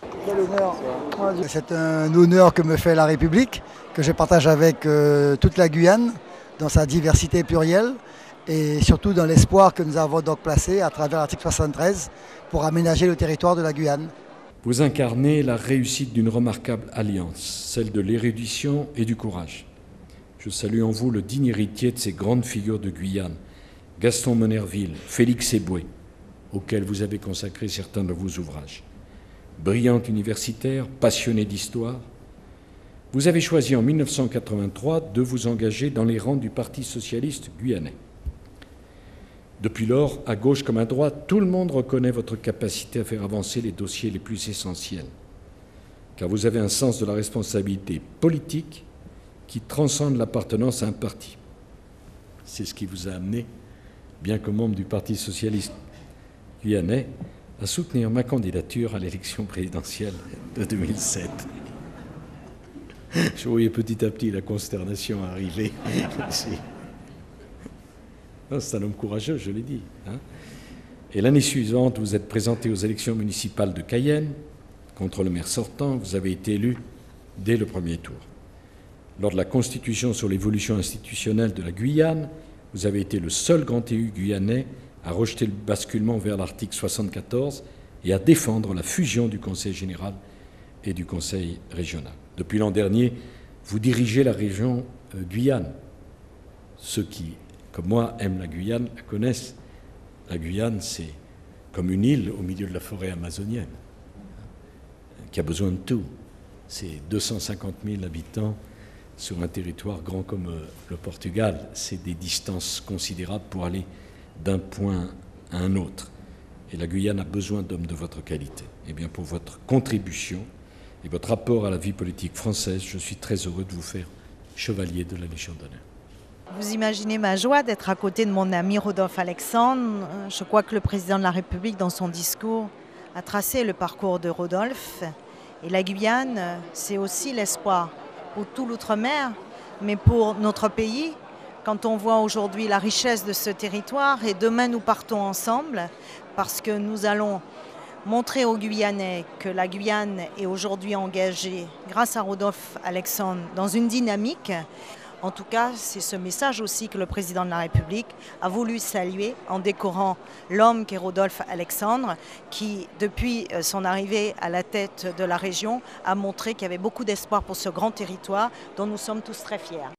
Quel honneur. C'est un honneur que me fait la République, que je partage avec toute la Guyane, dans sa diversité plurielle, et surtout dans l'espoir que nous avons donc placé à travers l'article 73 pour aménager le territoire de la Guyane. Vous incarnez la réussite d'une remarquable alliance, celle de l'érudition et du courage. Je salue en vous le digne héritier de ces grandes figures de Guyane, Gaston Monnerville, Félix Éboué, auxquels vous avez consacré certains de vos ouvrages. Brillant universitaire, passionné d'histoire, vous avez choisi en 1983 de vous engager dans les rangs du Parti socialiste guyanais. Depuis lors, à gauche comme à droite, tout le monde reconnaît votre capacité à faire avancer les dossiers les plus essentiels, car vous avez un sens de la responsabilité politique qui transcende l'appartenance à un parti. C'est ce qui vous a amené, bien que membre du Parti socialiste guyanais, à soutenir ma candidature à l'élection présidentielle de 2007. Je voyais petit à petit la consternation arriver ici. C'est un homme courageux, je l'ai dit. Et l'année suivante, vous êtes présenté aux élections municipales de Cayenne. Contre le maire sortant, vous avez été élu dès le premier tour. Lors de la Constitution sur l'évolution institutionnelle de la Guyane, vous avez été le seul grand élu guyanais à rejeter le basculement vers l'article 74 et à défendre la fusion du Conseil général et du Conseil régional. Depuis l'an dernier, vous dirigez la région Guyane. Ceux qui, comme moi, aiment la Guyane, la connaissent. La Guyane, c'est comme une île au milieu de la forêt amazonienne, qui a besoin de tout. C'est 250 000 habitants sur un territoire grand comme le Portugal. C'est des distances considérables pour aller d'un point à un autre. Et la Guyane a besoin d'hommes de votre qualité. Et bien pour votre contribution et votre rapport à la vie politique française, je suis très heureux de vous faire chevalier de la Légion d'honneur. Vous imaginez ma joie d'être à côté de mon ami Rodolphe Alexandre. Je crois que le président de la République, dans son discours, a tracé le parcours de Rodolphe. Et la Guyane, c'est aussi l'espoir pour tout l'outre-mer, mais pour notre pays. Quand on voit aujourd'hui la richesse de ce territoire, et demain nous partons ensemble, parce que nous allons montrer aux Guyanais que la Guyane est aujourd'hui engagée, grâce à Rodolphe Alexandre, dans une dynamique. En tout cas, c'est ce message aussi que le président de la République a voulu saluer en décorant l'homme qu'est Rodolphe Alexandre, qui, depuis son arrivée à la tête de la région, a montré qu'il y avait beaucoup d'espoir pour ce grand territoire dont nous sommes tous très fiers.